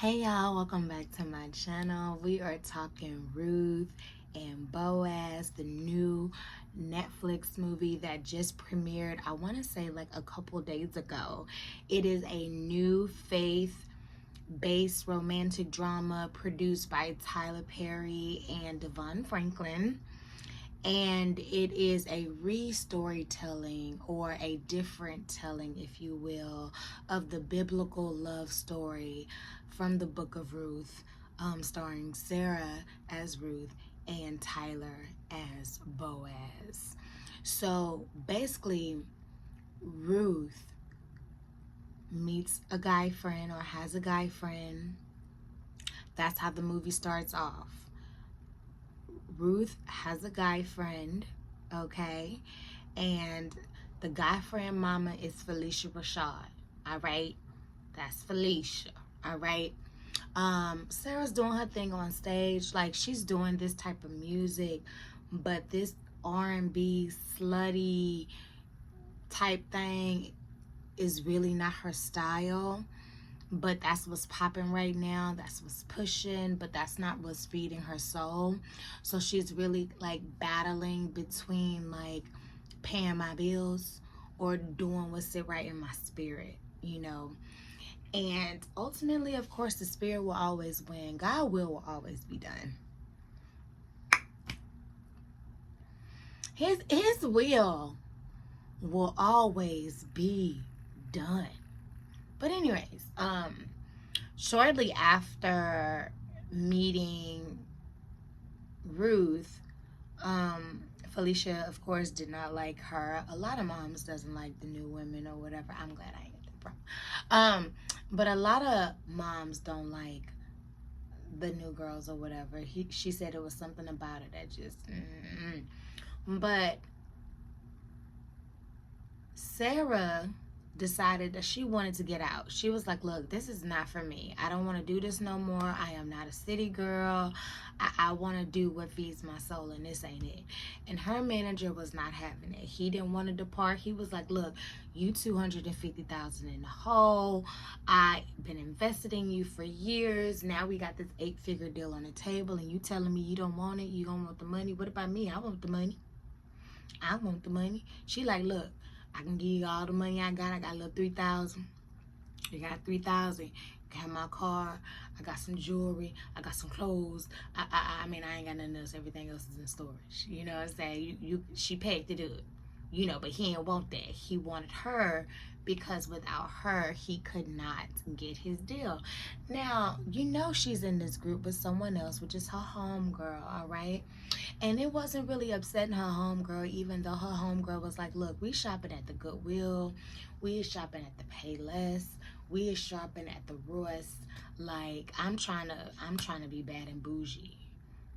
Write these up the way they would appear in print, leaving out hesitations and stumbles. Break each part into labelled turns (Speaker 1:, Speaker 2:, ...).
Speaker 1: Hey y'all, welcome back to my channel. We are talking Ruth and Boaz, the new Netflix movie that just premiered, I want to say like a couple days ago. It is a new faith-based romantic drama produced by Tyler Perry and Devon Franklin. And it is a re-storytelling, or a different telling, if you will, of the biblical love story from the book of Ruth, starring Sarah as Ruth and Tyler as Boaz. So basically, Ruth meets a guy friend, or has a guy friend. That's how the movie starts off. Ruth has a guy friend, okay? And the guy friend mama is Felicia Rashad, all right? That's Felicia, all right? Sarah's doing her thing on stage. Like, she's doing this type of music, but this R&B slutty type thing is really not her style. But that's what's popping right now. That's what's pushing, but that's not what's feeding her soul. So she's really like battling between like paying my bills or doing what's sit right in my spirit, you know. And ultimately, of course, the spirit will always win. God will always be done. His will always be done. But anyways, shortly after meeting Ruth, Felicia, of course, did not like her. A lot of moms doesn't like the new women or whatever. I'm glad I ain't get that problem. But a lot of moms don't like the new girls or whatever. She said it was something about it that just, But Sarah decided that she wanted to get out. She was like, look, this is not for me. I don't want to do this no more. I am not a city girl. I want to do what feeds my soul, and this ain't it. And her manager was not having it. He didn't want to depart. He was like, look, you $250,000 in the hole. I've been invested in you for years. Now we got this 8-figure deal on the table, and you telling me you don't want it? You don't want the money? What about me? I want the money. I want the money. She like, look, I can give you all the money I got. I got a little 3,000. You got 3,000. You can have my car. I got some jewelry. I got some clothes. I mean, I ain't got nothing else. Everything else is in storage. You know what I'm saying? She paid to do it. You know, but he didn't want that. He wanted her, because without her, he could not get his deal. Now, you know she's in this group with someone else, which is her homegirl, all right? And it wasn't really upsetting her homegirl, even though her homegirl was like, look, we shopping at the Goodwill. We is shopping at the Payless. We is shopping at the Royce. Like, I'm trying to be bad and bougie,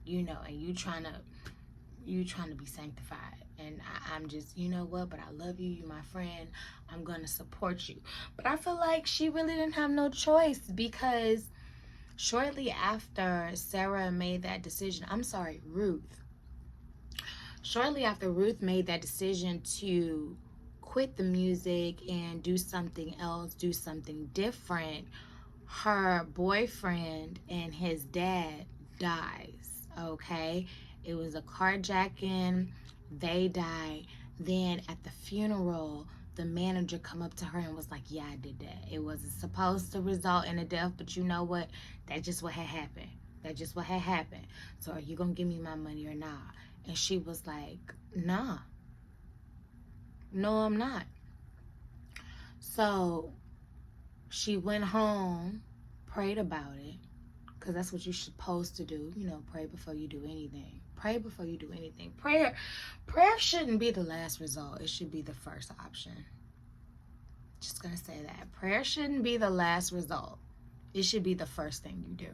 Speaker 1: you know, and you trying to be sanctified. And I'm just, you know what, but I love you. You're my friend. I'm going to support you. But I feel like she really didn't have no choice, because shortly after Sarah made that decision, Ruth. Shortly after Ruth made that decision to quit the music and do something else, do something different, her boyfriend and his dad dies, okay? It was a carjacking. They died. Then at the funeral, the manager come up to her and was like, yeah, I did that. It wasn't supposed to result in a death, but you know what? That's just what had happened. That's just what had happened. So are you going to give me my money or not? And she was like, nah. No, I'm not. So she went home, prayed about it, because that's what you're supposed to do. You know, pray before you do anything. Pray before you do anything. Prayer shouldn't be the last result. It should be the first option. Just gonna say that. Prayer shouldn't be the last result. It should be the first thing you do.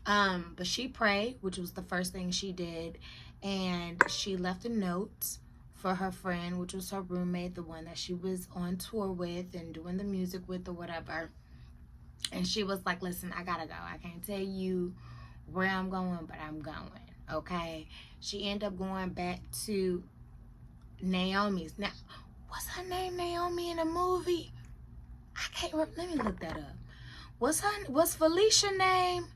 Speaker 1: But she prayed, which was the first thing she did, and she left a note for her friend, which was her roommate, the one that she was on tour with and doing the music with or whatever. And she was like, listen, I gotta go. I can't tell you where I'm going, but I'm going, okay? She ended up going back to Naomi's. Now, what's her name, Naomi, in the movie? I can't remember. Let me look that up. what's Felicia name?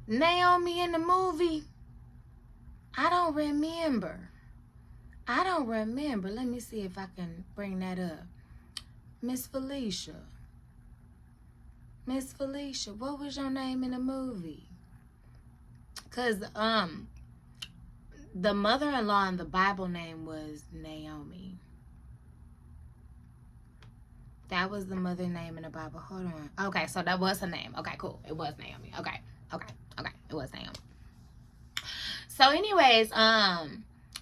Speaker 1: Naomi in the movie? I don't remember. Let me see if I can bring that up. Miss Felicia. What was your name in the movie? Cause the mother-in-law in the Bible name was Naomi. That was the mother name in the Bible. Hold on. Okay, so that was her name. Okay, cool. It was Naomi. Okay. It was Naomi. So anyways,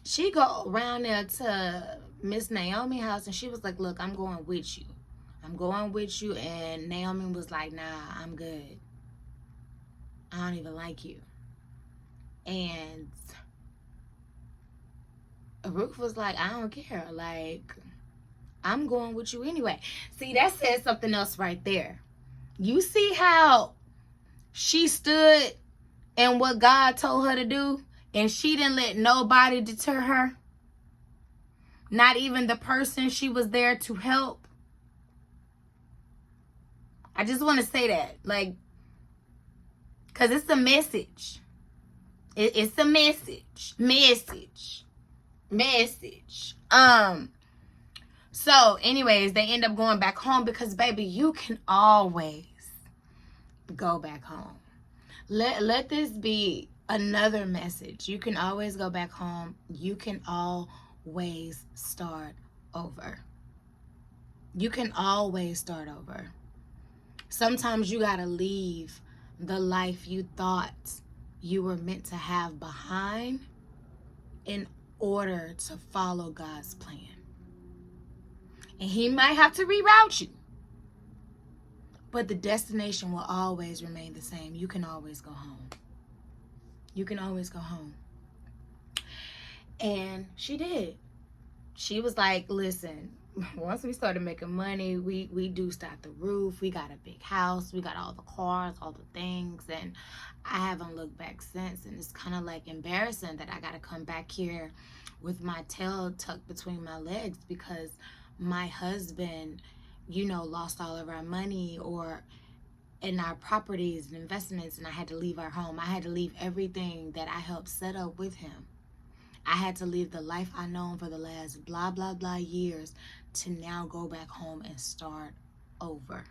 Speaker 1: she go around there to Miss Naomi house and she was like, look, I'm going with you. And Naomi was like, nah, I'm good. I don't even like you. And Ruth was like, I don't care. Like, I'm going with you anyway. See, that says something else right there. You see how she stood in what God told her to do, and she didn't let nobody deter her? Not even the person she was there to help. I just want to say that, like, because it's a message. It's a message. So anyways, they end up going back home because, baby, you can always go back home. Let this be another message. You can always go back home. You can always start over. Sometimes you gotta leave the life you thought you were meant to have behind in order to follow God's plan. And he might have to reroute you, but the destination will always remain the same. You can always go home. And she did. She was like, listen, once we started making money, we do start the roof. We got a big house. We got all the cars, all the things. And I haven't looked back since. And it's kind of like embarrassing that I got to come back here with my tail tucked between my legs because my husband, lost all of our money or in our properties and investments, and I had to leave our home. I had to leave everything that I helped set up with him. I had to leave the life I known for the last blah, blah, blah years to now go back home and start over.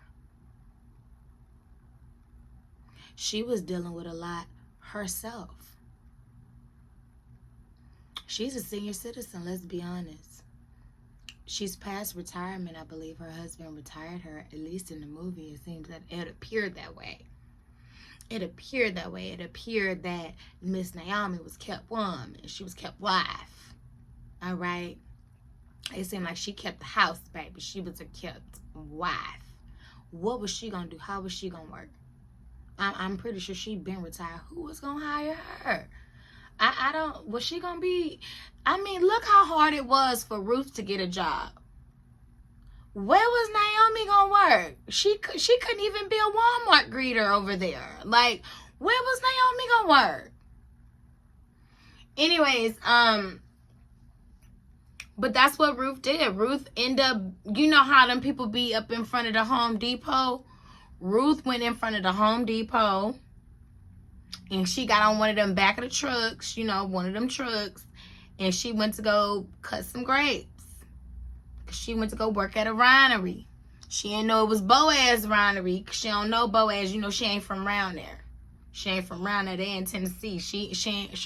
Speaker 1: She was dealing with a lot herself. She's a senior citizen, let's be honest. She's past retirement. I believe her husband retired her, at least in the movie. It seems that it appeared that way. It appeared that Miss Naomi was kept warm and she was kept wife. All right? It seemed like she kept the house, baby. She was a kept wife. What was she going to do? How was she going to work? I'm pretty sure she'd been retired. Who was going to hire her? Was she going to be... I mean, look how hard it was for Ruth to get a job. Where was Naomi gonna work? She couldn't even be a Walmart greeter over there. Like, where was Naomi gonna work? Anyways, but that's what Ruth did. Ruth ended up, you know how them people be up in front of the Home Depot? Ruth went in front of the Home Depot and she got on one of them back of the trucks, one of them trucks, and she went to go cut some grapes. She went to go work at a winery. She didn't know it was Boaz winery because she don't know Boaz. She ain't from around there. They in Tennessee. She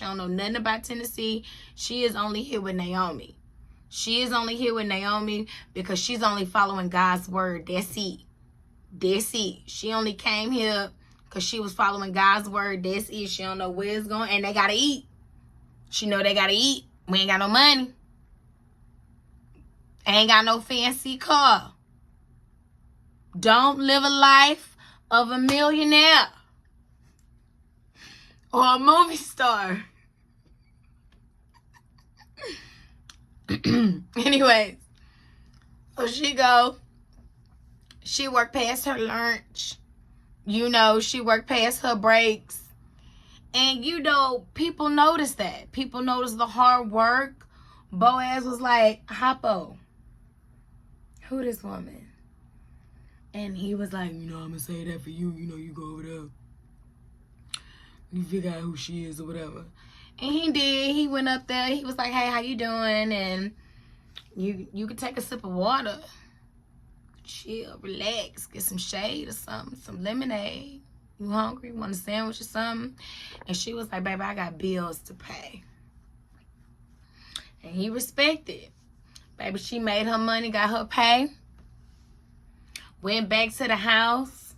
Speaker 1: don't know nothing about Tennessee. She is only here with Naomi. Because she's only following God's word. That's it. She only came here because she was following God's word. That's it. She don't know where it's going. And they got to eat. She know they got to eat. We ain't got no money. Ain't got no fancy car. Don't live a life of a millionaire or a movie star. Anyways, so she worked past her lunch. She worked past her breaks. And people noticed that. People noticed the hard work. Boaz was like, Hoppo. Who this woman? And he was like, you know, I'm going to say that for you. You know, you go over there. You figure out who she is or whatever. And he did. He went up there. He was like, hey, how you doing? And you could take a sip of water. Chill, relax, get some shade or something, some lemonade. You hungry? Want a sandwich or something? And she was like, baby, I got bills to pay. And he respected. Baby, she made her money, got her pay. Went back to the house.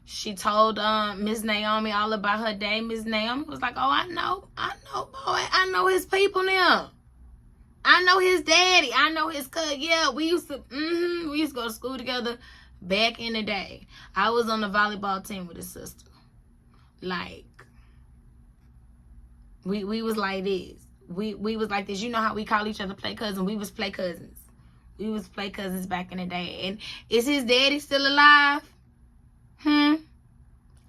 Speaker 1: She told Miss Naomi all about her day. Miss Naomi was like, oh, I know, boy. I know his people now. I know his daddy. I know his cousin. Yeah, we used to go to school together back in the day. I was on the volleyball team with his sister. Like, we was like this. We was like this. You know how we call each other play cousins? We was play cousins. We was play cousins back in the day. And is his daddy still alive?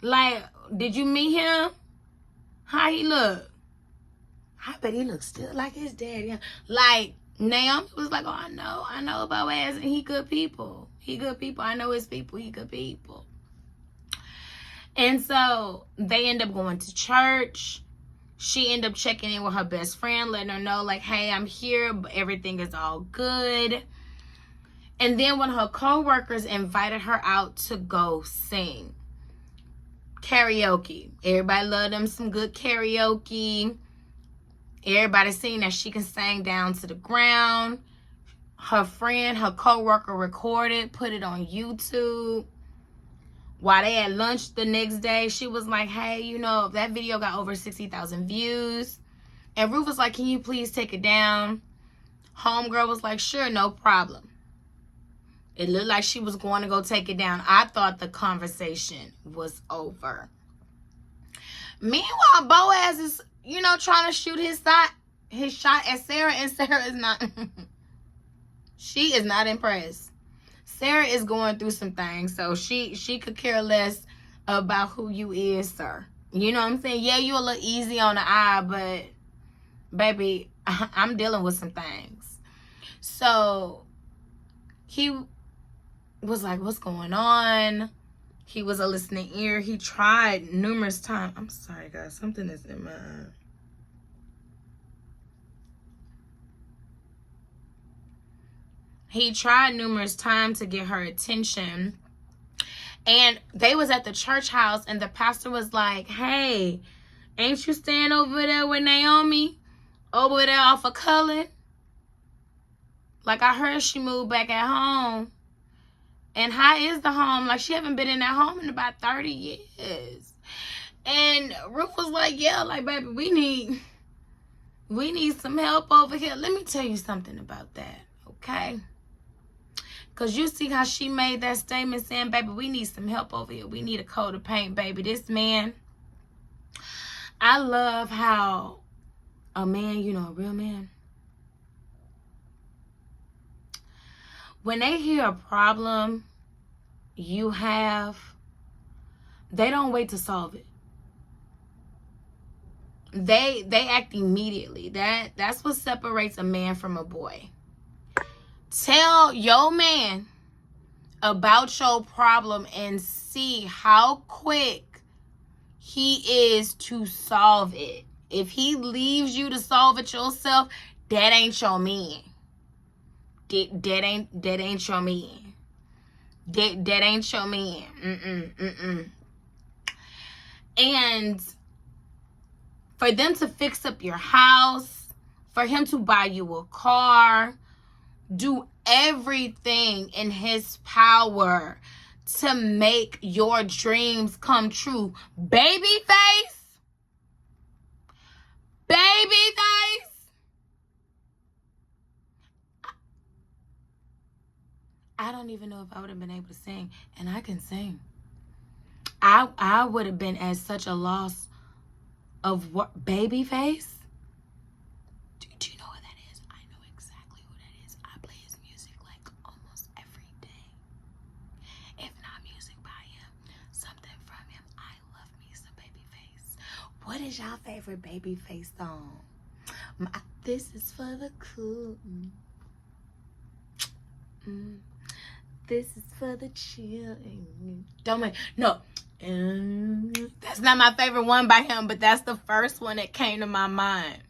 Speaker 1: Like, did you meet him? How he look? I bet he looks still like his daddy. Like, Naomi was like, oh, I know about Boaz, and he good people. He good people. I know his people. He good people. And so they end up going to church. She ended up checking in with her best friend, letting her know, like, hey, I'm here, but everything is all good. And then when her co-workers invited her out to go sing karaoke. Everybody loved them some good karaoke. Everybody seen that she can sing down to the ground. Her friend, her co-worker recorded, put it on YouTube. While they had lunch the next day, she was like, hey, you know, that video got over 60,000 views. And Ruth was like, can you please take it down? Homegirl was like, sure, no problem. It looked like she was going to go take it down. I thought the conversation was over. Meanwhile, Boaz is, you know, trying to shoot his shot at Sarah, and Sarah is not. She is not impressed. Sarah is going through some things, so she could care less about who you is, sir. You know what I'm saying? Yeah, you a little easy on the eye, but baby, I'm dealing with some things. So he was like, what's going on? He was a listening ear. He tried numerous times. I'm sorry, guys. Something is in my eye. He tried numerous times to get her attention. And they was at the church house, and the pastor was like, hey, ain't you staying over there with Naomi? Over there off of Cullen? Like, I heard she moved back at home. And how is the home? Like, she haven't been in that home in about 30 years. And Ruth was like, yeah, like, baby, we need some help over here. Let me tell you something about that, okay? Because you see how she made that statement saying, baby, we need some help over here. We need a coat of paint, baby. This man, I love how a man, you know, a real man, when they hear a problem you have, they don't wait to solve it. They act immediately. That's what separates a man from a boy. Tell your man about your problem and see how quick he is to solve it. If he leaves you to solve it yourself, that ain't your man. That ain't your man. That ain't your man. And for them to fix up your house, for him to buy you a car, do everything in his power to make your dreams come true. Babyface. I don't even know if I would have been able to sing, and I can sing. I would have been at such a loss of what. Babyface? Do you know who that is? I know exactly who that is. I play his music like almost every day. If not music by him, something from him. I love me some Babyface. What is your favorite Babyface song? This is for the cool. This is for the children. Don't make no. That's not my favorite one by him, but that's the first one that came to my mind.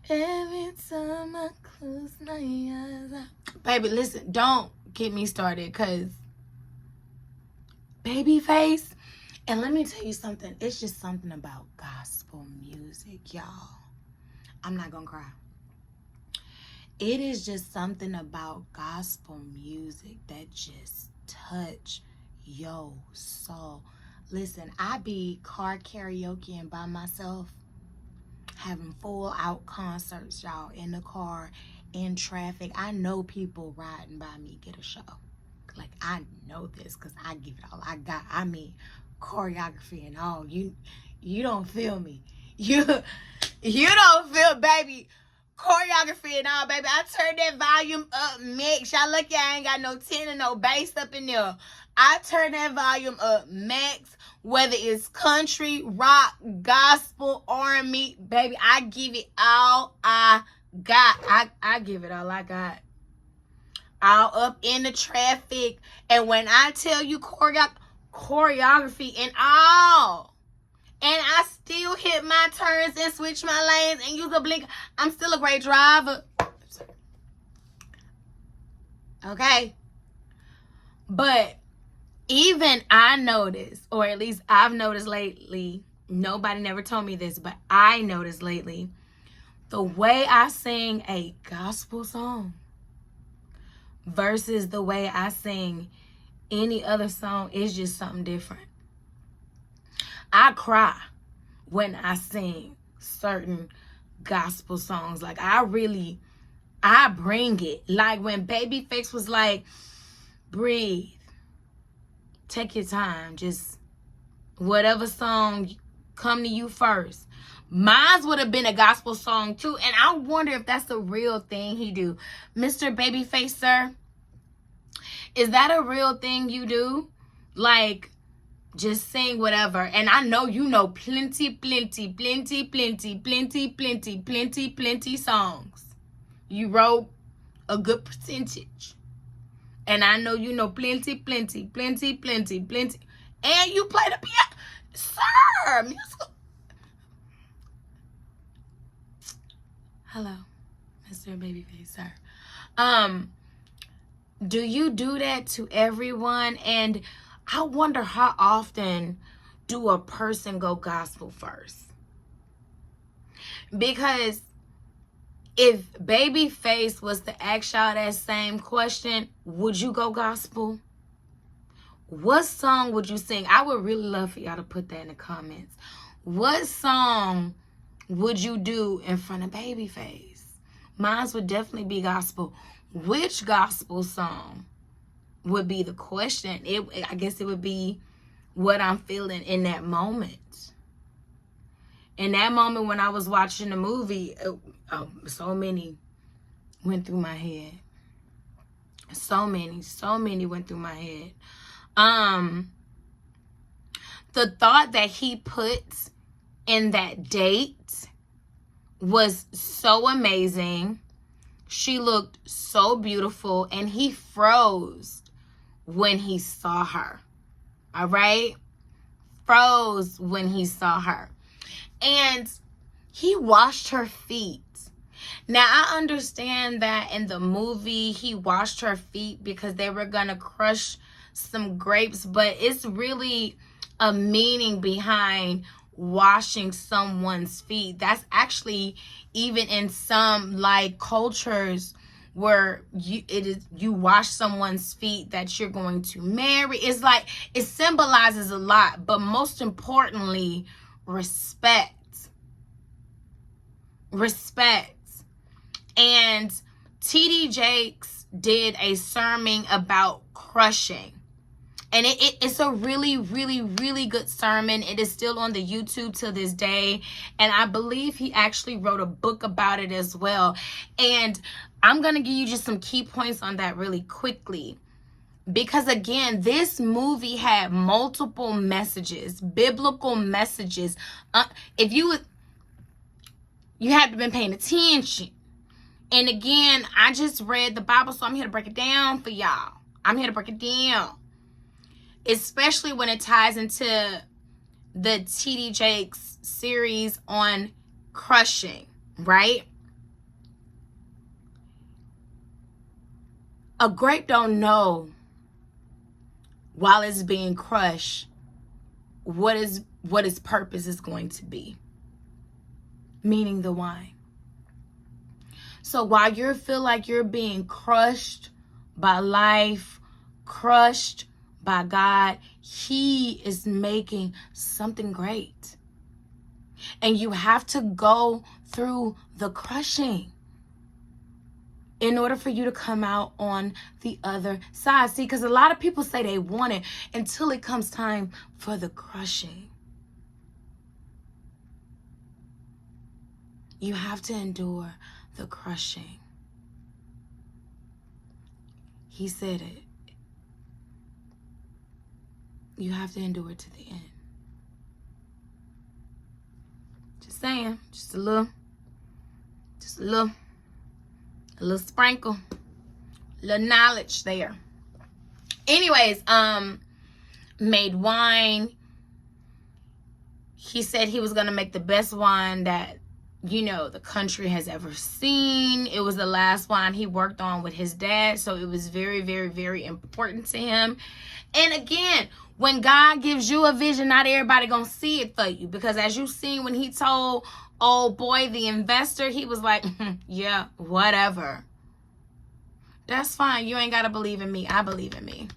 Speaker 1: Every time I close my eyes, baby, listen, don't get me started, because Babyface, and let me tell you something, it's just something about gospel music, y'all. I'm not gonna cry. It is just something about gospel music that just touch your soul. Listen, I be car karaokeing by myself, having full out concerts, y'all, in the car, in traffic. I know people riding by me get a show. Like, I know this because I give it all I got. I mean, choreography and all. You don't feel me. You don't feel, baby. Choreography and all, baby. I turned that volume up, max. Y'all lucky I ain't got no tenor, no bass up in there. I turn that volume up, max. Whether it's country, rock, gospel, R&B, baby, I give it all I got. I give it all I got. All up in the traffic. And when I tell you choreography and all, and I still hit my turns and switch my lanes and use a blink, I'm still a great driver. Okay? But even I noticed, or at least I've noticed lately, nobody never told me this, but I noticed lately, the way I sing a gospel song versus the way I sing any other song is just something different. I cry when I sing certain gospel songs. Like, I bring it. Like when Babyface was like, breathe, take your time, just whatever song come to you first. Mine would have been a gospel song too, and I wonder if that's the real thing he do. Mr. Babyface, sir, is that a real thing you do? Like, just sing whatever. And I know you know plenty songs. You wrote a good percentage. And I know you know plenty. And you play the piano. Sir, musical. Hello, Mr. Babyface, sir. Do you do that to everyone? And I wonder, how often do a person go gospel first? Because if Babyface was to ask y'all that same question, would you go gospel? What song would you sing? I would really love for y'all to put that in the comments. What song would you do in front of Babyface? Mine would definitely be gospel. Which gospel song would be the question? I guess it would be what I'm feeling in that moment. In that moment when I was watching the movie, so many went through my head. So many went through my head. The thought that he put in that date was so amazing. She looked so beautiful, and he froze when he saw her. All right? Froze when he saw her. And he washed her feet. Now, I understand that in the movie, he washed her feet because they were going to crush some grapes, but it's really a meaning behind washing someone's feet. That's actually even in some like cultures where you wash someone's feet that you're going to marry. It's like it symbolizes a lot, but most importantly, respect. And TD Jakes did a sermon about crushing. And it's a really, really, really good sermon. It is still on the YouTube to this day. And I believe he actually wrote a book about it as well. And I'm going to give you just some key points on that really quickly. Because again, this movie had multiple messages, biblical messages. If you had to been paying attention. And again, I just read the Bible, so I'm here to break it down for y'all. I'm here to break it down. Especially when it ties into the T.D. Jakes series on crushing, right? A grape don't know while it's being crushed what its purpose is going to be, meaning the wine. So while you feel like you're being crushed by life, crushed by God, he is making something great. And you have to go through the crushing in order for you to come out on the other side. See, because a lot of people say they want it until it comes time for the crushing. You have to endure the crushing. He said it. You have to endure it to the end. Just saying. Just a little sprinkle. A little knowledge there. Anyways, made wine. He said he was going to make the best wine that, the country has ever seen. It was the last wine he worked on with his dad. So it was very, very, very important to him. And again, when God gives you a vision, not everybody going to see it for you. Because as you seen when he told old boy, the investor, he was like, yeah, whatever. That's fine. You ain't got to believe in me. I believe in me.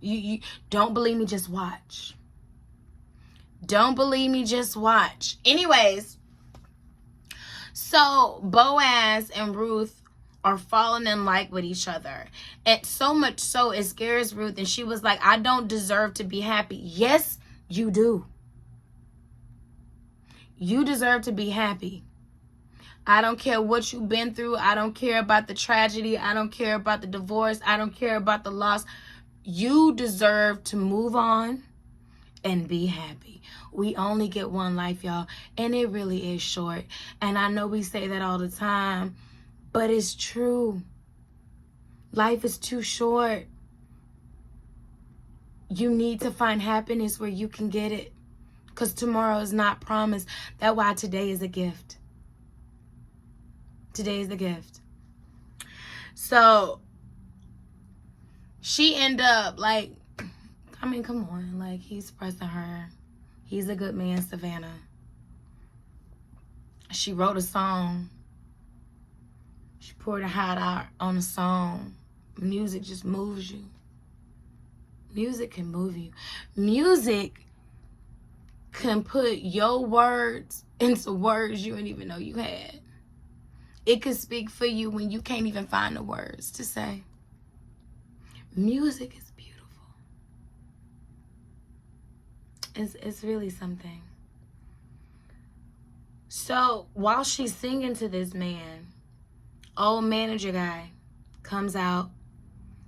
Speaker 1: You don't believe me, just watch. Don't believe me, just watch. Anyways, so Boaz and Ruth are falling in like with each other. And so much so it scares Ruth. And she was like, I don't deserve to be happy. Yes, you do. You deserve to be happy. I don't care what you've been through. I don't care about the tragedy. I don't care about the divorce. I don't care about the loss. You deserve to move on and be happy. We only get one life, y'all, and it really is short. And I know we say that all the time, but it's true. Life is too short. You need to find happiness where you can get it, because tomorrow is not promised. That's why today is a gift. Today is the gift. So she ended up come on, he's pressing her. He's a good man, Savannah. She wrote a song. She poured her heart out on a song. Music just moves you. Music can move you. Music can put your words into words you didn't even know you had. It can speak for you when you can't even find the words to say. Music is beautiful. It's really something. So while she's singing to this man, old manager guy comes out,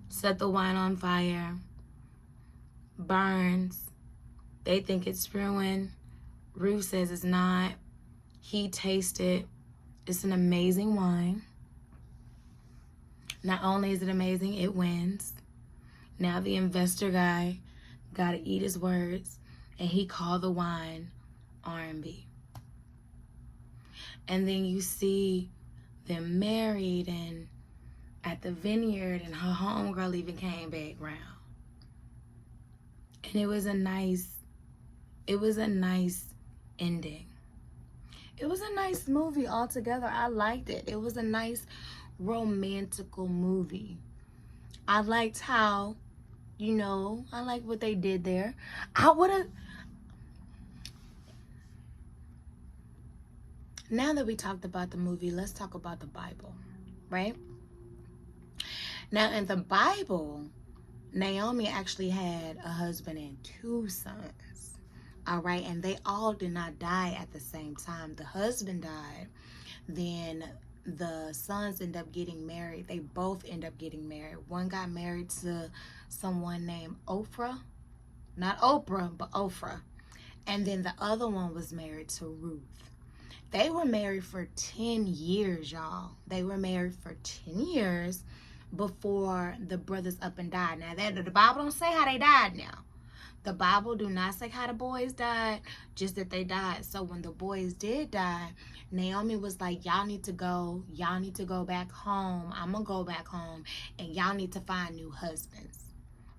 Speaker 1: set the wine on fire, burns. They think it's ruined. Ruth says it's not. He tastes it. It's an amazing wine. Not only is it amazing, it wins. Now the investor guy got to eat his words, and he called the wine R&B. And then you see them married and at the vineyard, and her homegirl even came back round. And it was a nice ending. It was a nice movie altogether. I liked it. It was a nice romantical movie. I liked how, I like what they did there. Now that we talked about the movie, let's talk about the Bible, right? Now, in the Bible, Naomi actually had a husband and 2 sons, all right? And they all did not die at the same time. The husband died, then the sons end up getting married. They both end up getting married. One got married to someone named Oprah. Not Oprah, but Oprah. And then the other one was married to Ruth. They were married for 10 years, y'all. They were married for 10 years before the brothers up and died. Now, the Bible don't say how they died now. The Bible do not say how the boys died, just that they died. So when the boys did die, Naomi was like, y'all need to go back home. I'm going to go back home, and y'all need to find new husbands.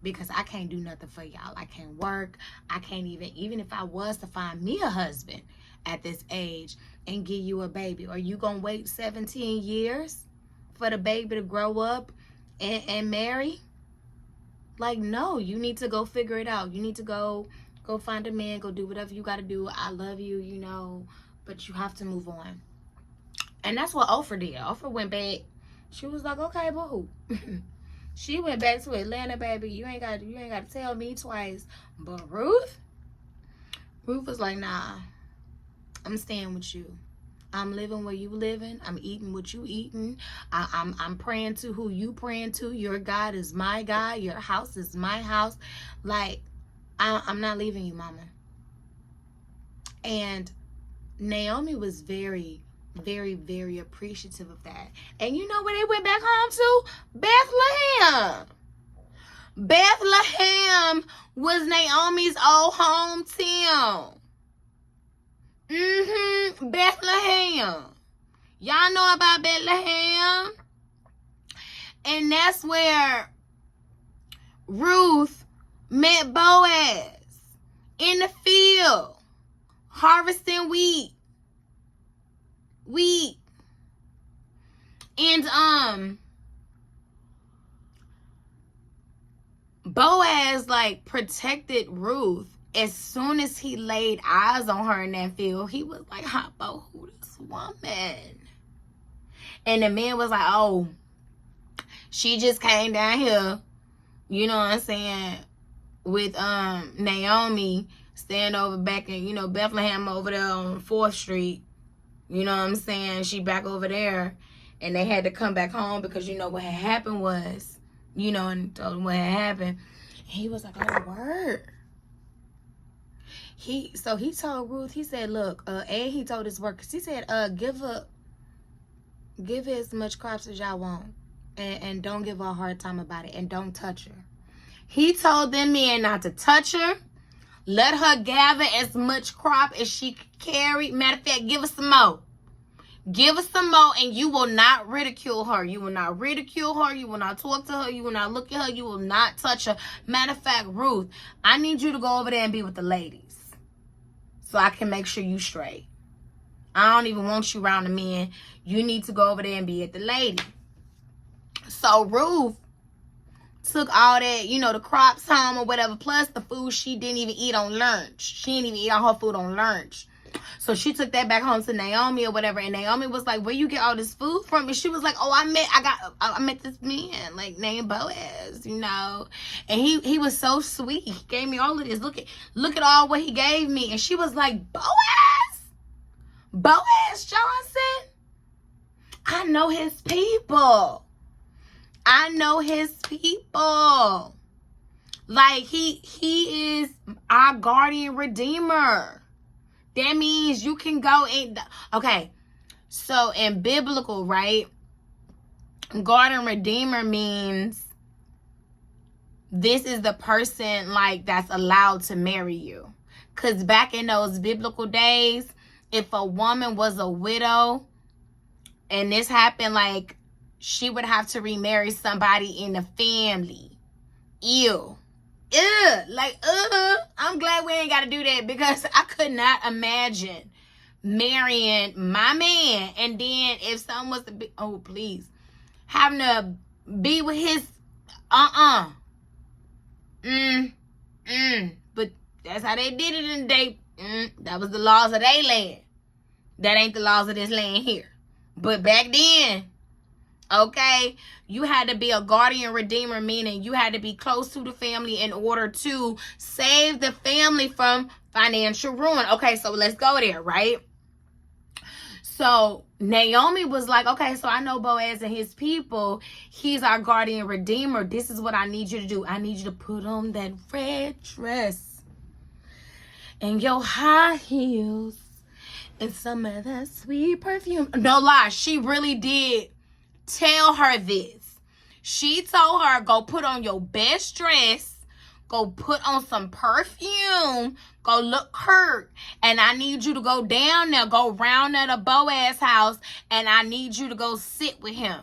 Speaker 1: Because I can't do nothing for y'all. I can't work. I can't even if I was to find me a husband at this age and give you a baby, are you going to wait 17 years for the baby to grow up and marry? Like, no, you need to go figure it out. You need to go find a man, go do whatever you got to do. I love you, you know, but you have to move on. And that's what Oprah did. Oprah went back. She was like, okay, boo. She went back to Atlanta, baby. You ain't got to tell me twice. But Ruth was like, nah, I'm staying with you. I'm living where you living. I'm eating what you eating. I'm praying to who you praying to. Your God is my God. Your house is my house. Like, I'm not leaving you, mama. And Naomi was very, very, very appreciative of that. And you know where they went back home to? Bethlehem. Bethlehem was Naomi's old hometown. Bethlehem. Y'all know about Bethlehem? And that's where Ruth met Boaz in the field, harvesting wheat. And Boaz like protected Ruth. As soon as he laid eyes on her in that field, he was like, Hoppo, who this woman? And the man was like, oh, she just came down here, you know what I'm saying, with Naomi staying over back in, you know, Bethlehem over there on 4th Street. You know what I'm saying? She back over there. And they had to come back home because, you know, what had happened was, you know, and told him what had happened. And he was like, oh, word. So he told Ruth, he said, look, and he told his workers, he said, give her as much crops as y'all want. And don't give her a hard time about it. And don't touch her. He told them men not to touch her. Let her gather as much crop as she could carry. Matter of fact, give her some more. Give her some more, and you will not ridicule her. You will not ridicule her. You will not talk to her. You will not look at her. You will not touch her. Matter of fact, Ruth, I need you to go over there and be with the ladies so I can make sure you straight. I don't even want you around the men. You need to go over there and be at the lady. So Ruth took all that, you know, the crops home or whatever, plus the food she didn't even eat on lunch. She didn't even eat all her food on lunch. So she took that back home to Naomi or whatever, and Naomi was like, where you get all this food from? And she was like, oh, I met this man, like, named Boaz, you know. And he was so sweet. He gave me all of this. Look at all what he gave me. And she was like, Boaz Johnson? I know his people. Like, he is our guardian redeemer. That means you can go in. Okay, so in biblical, right, guardian redeemer means this is the person, like, that's allowed to marry you. Because back in those biblical days, if a woman was a widow and this happened, like, she would have to remarry somebody in the family. Ew. I'm glad we ain't got to do that, because I could not imagine marrying my man and then if someone was to be, oh, please, having to be with his, but that's how they did it in the day. That was the laws of their land. That ain't the laws of this land here. But back then, okay, you had to be a guardian redeemer, meaning you had to be close to the family in order to save the family from financial ruin. Okay, so let's go there, right? So Naomi was like, okay, so I know Boaz and his people. He's our guardian redeemer. This is what I need you to do. I need you to put on that red dress and your high heels and some of that sweet perfume. No lie, she really did tell her this. She told her, go put on your best dress, go put on some perfume, go look hurt, and I need you to go down there, go round at a Boaz house, and I need you to go sit with him.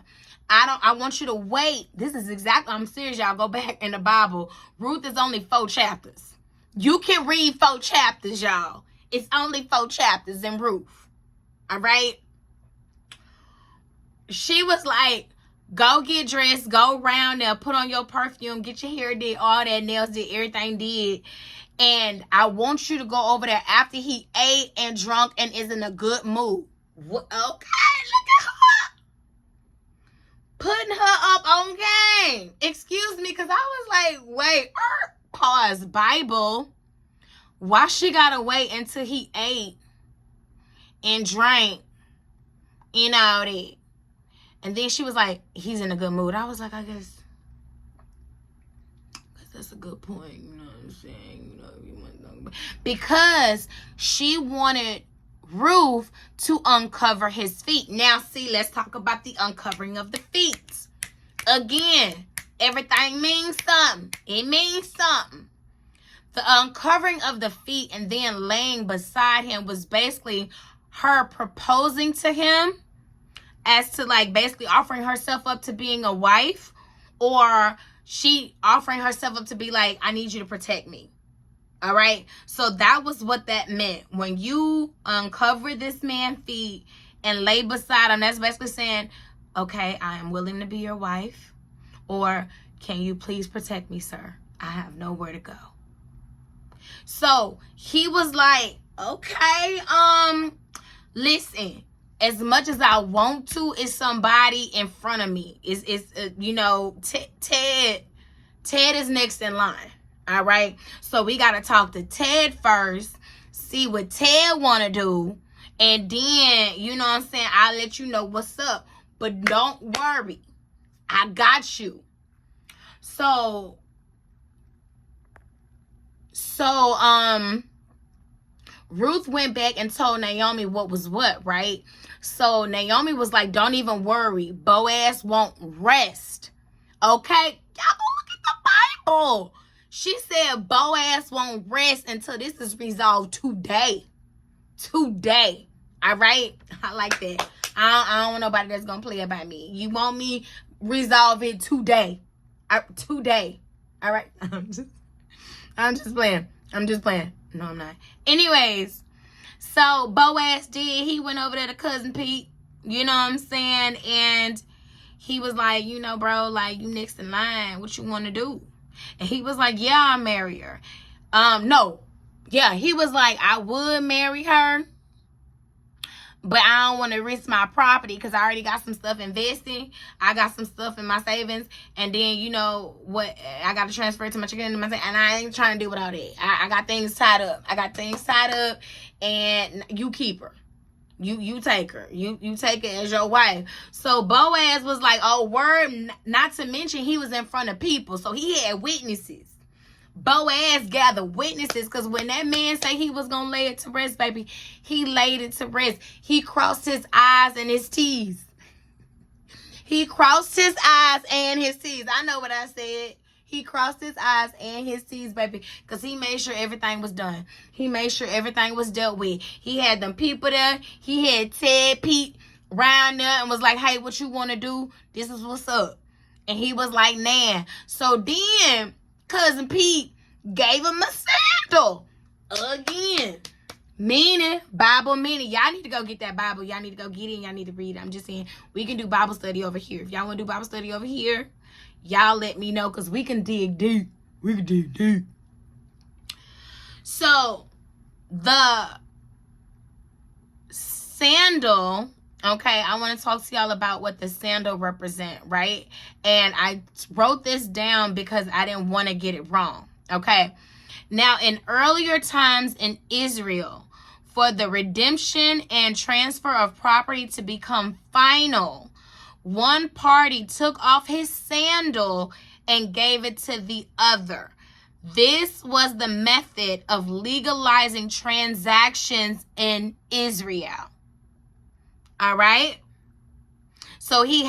Speaker 1: I want you to wait. This is exactly, I'm serious, y'all. Go back in the Bible. Ruth is only 4 chapters. You can read 4 chapters, y'all. It's only 4 chapters in Ruth. All right? She was like, go get dressed, go round there, put on your perfume, get your hair did, all that, nails did, everything did. And I want you to go over there after he ate and drunk and is in a good mood. What? Okay, look at her. Putting her up on game. Excuse me, because I was like, wait, pause, Bible. Why she gotta wait until he ate and drank and all that? And then she was like, he's in a good mood. I was like, I guess that's a good point. You know what I'm saying? You know, you want to know. Because she wanted Ruth to uncover his feet. Now, see, let's talk about the uncovering of the feet. Again, everything means something. It means something. The uncovering of the feet and then laying beside him was basically her proposing to him as to like basically offering herself up to being a wife, or she offering herself up to be like, I need you to protect me. All right. So that was what that meant. When you uncover this man's feet and lay beside him, that's basically saying, okay, I am willing to be your wife, or can you please protect me, sir? I have nowhere to go. So he was like, okay, listen, as much as I want to, it's somebody in front of me. It's you know, Ted is next in line. All right. So we got to talk to Ted first, see what Ted want to do. And then, you know what I'm saying, I'll let you know what's up. But don't worry. I got you. So, Ruth went back and told Naomi what was what, right? So Naomi was like, don't even worry. Boaz won't rest. Okay? Y'all go look at the Bible. She said Boaz won't rest until this is resolved today. Today. All right? I like that. I don't want nobody that's going to play about me. You want me resolve it today. Today. All right? I'm just playing. No, I'm not. Anyways, so Boaz did. He went over there to Cousin Pete. You know what I'm saying? And he was like, you know, bro, like, you next in line. What you want to do? And he was like, yeah, I'll marry her. No. Yeah, he was like, I would marry her, but I don't want to risk my property because I already got some stuff invested. I got some stuff in my savings. And then, you know, what? I got to transfer it to my chicken and my savings. And I ain't trying to do without it. I got things tied up. And you keep her. You take her. You take her as your wife. So Boaz was like, oh, word. Not to mention he was in front of people. So he had witnesses. Boaz gathered witnesses, because when that man say he was going to lay it to rest, baby, he laid it to rest. He crossed his I's and his T's. He crossed his I's and his T's. I know what I said. He crossed his I's and his T's, baby, because he made sure everything was done. He made sure everything was dealt with. He had them people there. He had Ted, Pete round there and was like, hey, what you want to do? This is what's up. And he was like, nah. So then Cousin Pete gave him a sandal. Again. Meaning, Bible meaning. Y'all need to go get that Bible. Y'all need to go get it and y'all need to read it. I'm just saying, we can do Bible study over here. If y'all want to do Bible study over here, y'all let me know, because we can dig deep. We can dig deep. So, the sandal, okay, I want to talk to y'all about what the sandal represent, right? And I wrote this down because I didn't want to get it wrong, okay? Now, in earlier times in Israel, for the redemption and transfer of property to become final, one party took off his sandal and gave it to the other. This was the method of legalizing transactions in Israel. All right? So he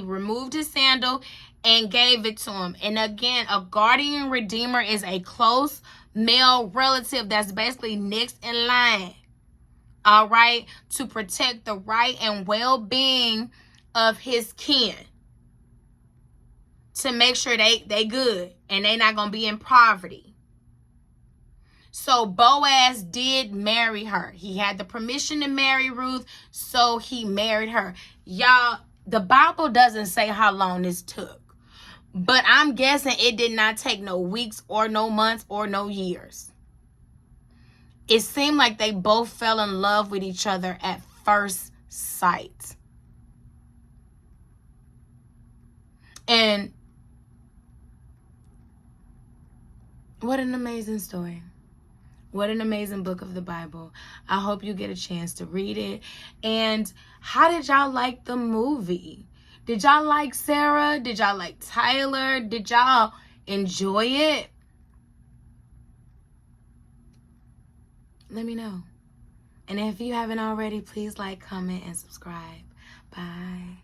Speaker 1: removed his sandal and gave it to him. And again, a guardian redeemer is a close male relative that's basically next in line, all right, to protect the right and well-being of his kin, to make sure they good and they not gonna be in poverty. So Boaz did marry her. He had the permission to marry Ruth, so he married her. Y'all, the Bible doesn't say how long this took, but I'm guessing it did not take no weeks or no months or no years. It seemed like they both fell in love with each other at first sight. And what an amazing story. What an amazing book of the Bible. I hope you get a chance to read it. And how did y'all like the movie? Did y'all like Sarah? Did y'all like Tyler? Did y'all enjoy it? Let me know. And if you haven't already, please like, comment, and subscribe. Bye.